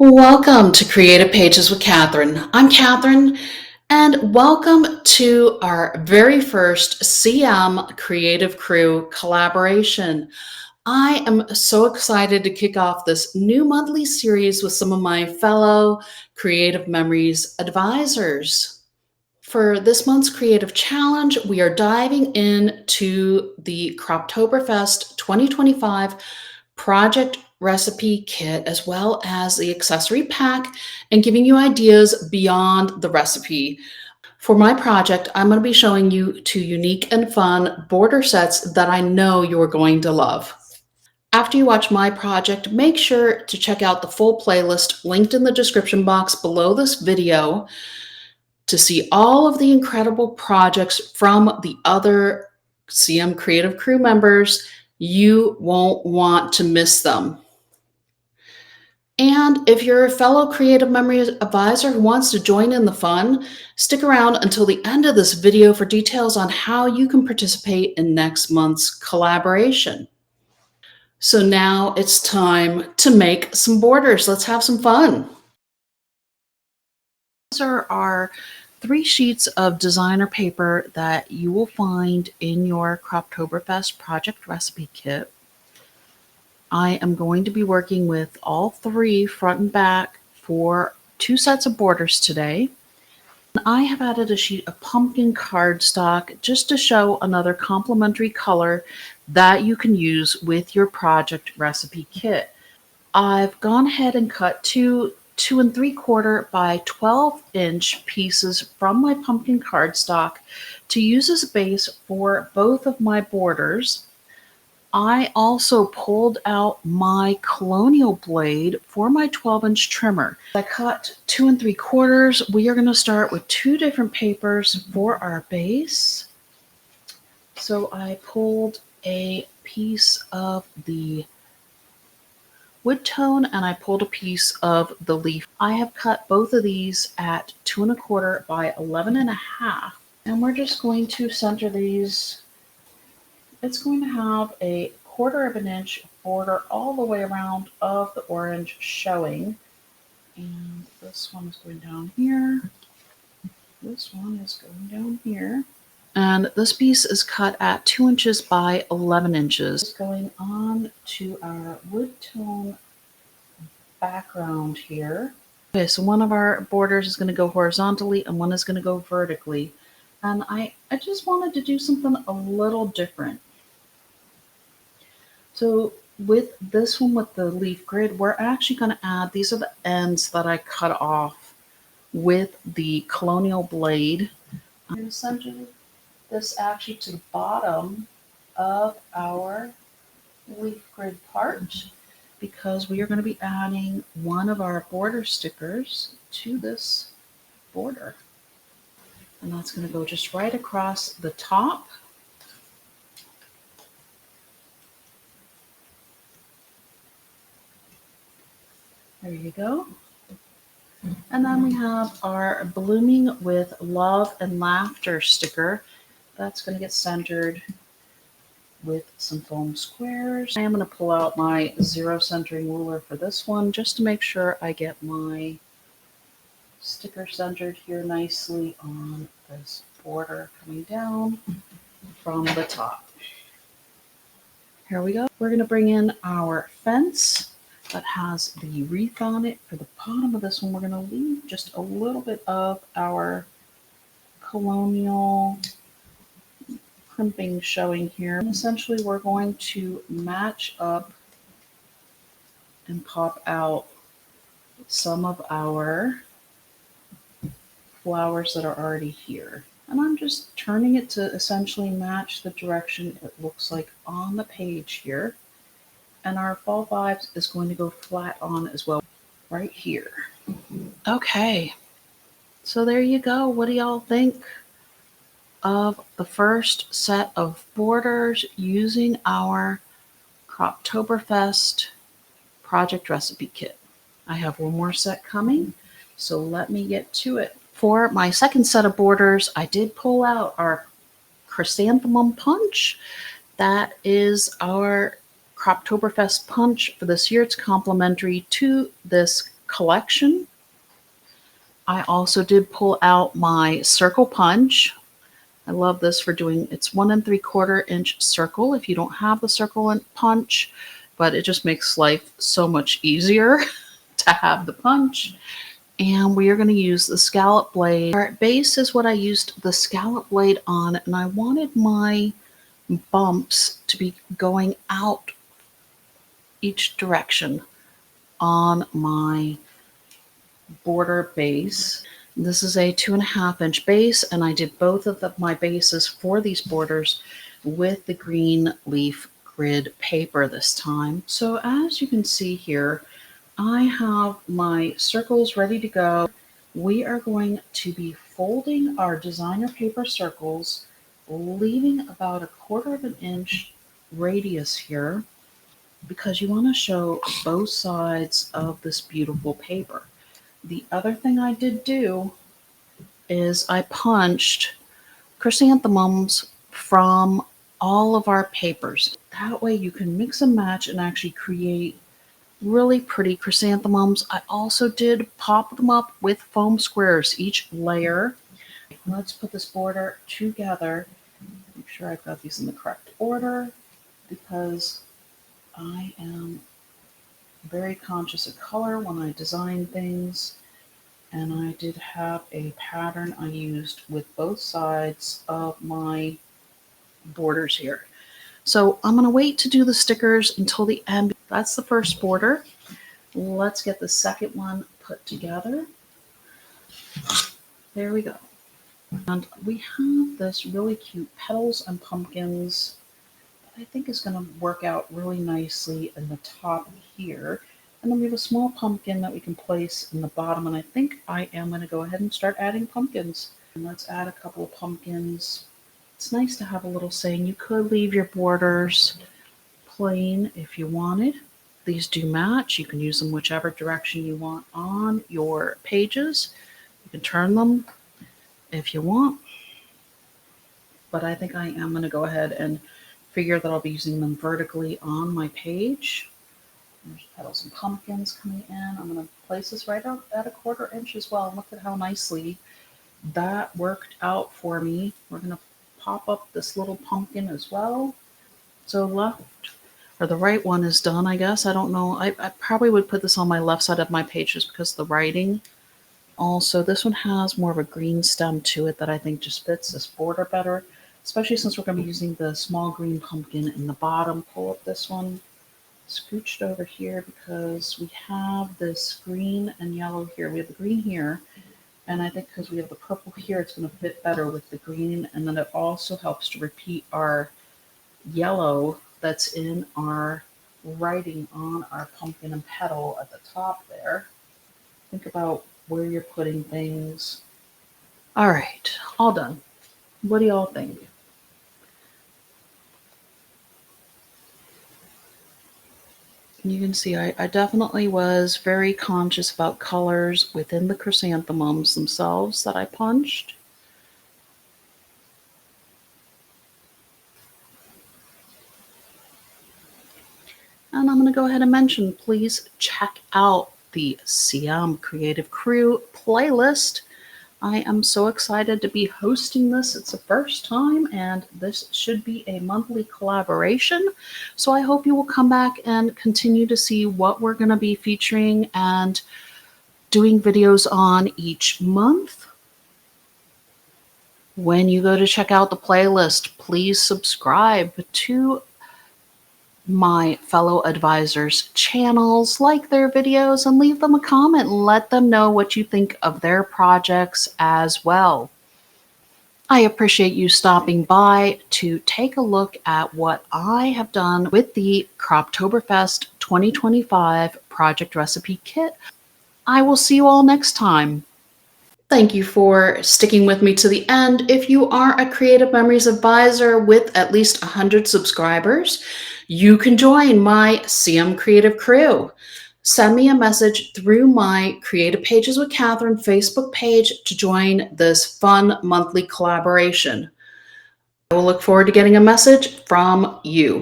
Welcome to Creative Pages with Catherine. I'm Catherine, and welcome to our very first CM Creative Crew collaboration. I am so excited to kick off this new monthly series with some of my fellow Creative Memories advisors. For this month's Creative Challenge, we are diving into the Croptoberfest 2025 project recipe kit, as well as the accessory pack, and giving you ideas beyond the recipe. For my project, I'm going to be showing you two unique and fun border sets that I know you're going to love. After you watch my project, make sure to check out the full playlist linked in the description box below this video to see all of the incredible projects from the other CM Creative Crew members. You won't want to miss them. And if you're a fellow Creative Memory advisor who wants to join in the fun, stick around until the end of this video for details on how you can participate in next month's collaboration. So now it's time to make some borders. Let's have some fun. These are our 3 sheets of designer paper that you will find in your Croptoberfest project recipe kit. I am going to be working with all 3 front and back for 2 sets of borders today. I have added a sheet of pumpkin cardstock just to show another complementary color that you can use with your project recipe kit. I've gone ahead and cut 2 2 3/4 by 12-inch pieces from my pumpkin cardstock to use as a base for both of my borders. I also pulled out my colonial blade for my 12-inch trimmer. I cut 2 3/4. We are going to start with 2 different papers for our base. So I pulled a piece of the wood tone and I pulled a piece of the leaf. I have cut both of these at 2 1/4 by 11.5, and we're just going to center these. It's going to have a 1/4 of an inch border all the way around of the orange showing. And this one is going down here. This one is going down here. And this piece is cut at 2 inches by 11 inches. It's going on to our wood tone background here. Okay, so one of our borders is going to go horizontally and one is going to go vertically. And I just wanted to do something a little different. So with this one, with the leaf grid, we're actually going to add, these are the ends that I cut off with the colonial blade. I'm going to center this actually to the bottom of our leaf grid part, because we are going to be adding one of our border stickers to this border. And that's going to go just right across the top. There you go. And then we have our Blooming with Love and Laughter sticker. That's going to get centered with some foam squares. I am going to pull out my 0 centering ruler for this one just to make sure I get my sticker centered here nicely on this border coming down from the top. Here we go. We're going to bring in our fence that has the wreath on it. For the bottom of this one, we're going to leave just a little bit of our colonial crimping showing here. And essentially, we're going to match up and pop out some of our flowers that are already here. And I'm just turning it to essentially match the direction it looks like on the page here. And our Fall Vibes is going to go flat on as well, right here. Okay, so there you go. What do y'all think of the first set of borders using our Croptoberfest project recipe kit? I have one more set coming, so let me get to it. For my second set of borders, I did pull out our chrysanthemum punch. That is our Croptoberfest punch for this year. It's complementary to this collection. I also did pull out my circle punch. I love this for doing, it's 1 3/4 inch circle if you don't have the circle and punch, but it just makes life so much easier to have the punch. And we are going to use the scallop blade. Our base is what I used the scallop blade on, and I wanted my bumps to be going out each direction on my border base. This is a 2.5 inch base, and I did both of my bases for these borders with the green leaf grid paper this time. So as you can see here, I have my circles ready to go. We are going to be folding our designer paper circles, leaving about 1/4 inch radius here, because you want to show both sides of this beautiful paper. The other thing I did do is I punched chrysanthemums from all of our papers. That way you can mix and match and actually create really pretty chrysanthemums. I also did pop them up with foam squares, each layer. Let's put this border together. Make sure I've got these in the correct order, because I am very conscious of color when I design things. And I did have a pattern I used with both sides of my borders here. So I'm going to wait to do the stickers until the end. That's the first border. Let's get the second one put together. There we go. And we have this really cute petals and pumpkins that I think is going to work out really nicely in the top here. And then we have a small pumpkin that we can place in the bottom. And I think I am going to go ahead and start adding pumpkins. And let's add a couple of pumpkins. It's nice to have a little saying. You could leave your borders plain if you wanted. These do match. You can use them whichever direction you want on your pages. You can turn them if you want. But I think I am going to go ahead and figure that I'll be using them vertically on my page. There's petals and pumpkins coming in. I'm going to place this right out at 1/4 inch as well. Look at how nicely that worked out for me. We're going to pop up this little pumpkin as well. So left or the right one is done, I guess. I don't know. I probably would put this on my left side of my page just because of the writing. Also, this one has more of a green stem to it that I think just fits this border better, especially since we're going to be using the small green pumpkin in the bottom. Pull up this one, scooched over here, because we have this green and yellow here. We have the green here, and I think because we have the purple here, it's going to fit better with the green, and then it also helps to repeat our yellow that's in our writing on our pumpkin and petal at the top there. Think about where you're putting things. All right, all done. What do y'all think? You can see I definitely was very conscious about colors within the chrysanthemums themselves that I punched. And I'm going to go ahead and mention, please check out the CM Creative Crew playlist. I am so excited to be hosting this. It's the first time, and this should be a monthly collaboration. So I hope you will come back and continue to see what we're going to be featuring and doing videos on each month. When you go to check out the playlist, please subscribe to my fellow advisors' channels, like their videos, and leave them a comment. Let them know what you think of their projects as well. I appreciate you stopping by to take a look at what I have done with the Croptoberfest 2025 project recipe kit. I will see you all next time. Thank you for sticking with me to the end. If you are a Creative Memories advisor with at least 100 subscribers, you can join my CM Creative Crew. Send me a message through my Creative Pages with Catherine Facebook page to join this fun monthly collaboration. I will look forward to getting a message from you.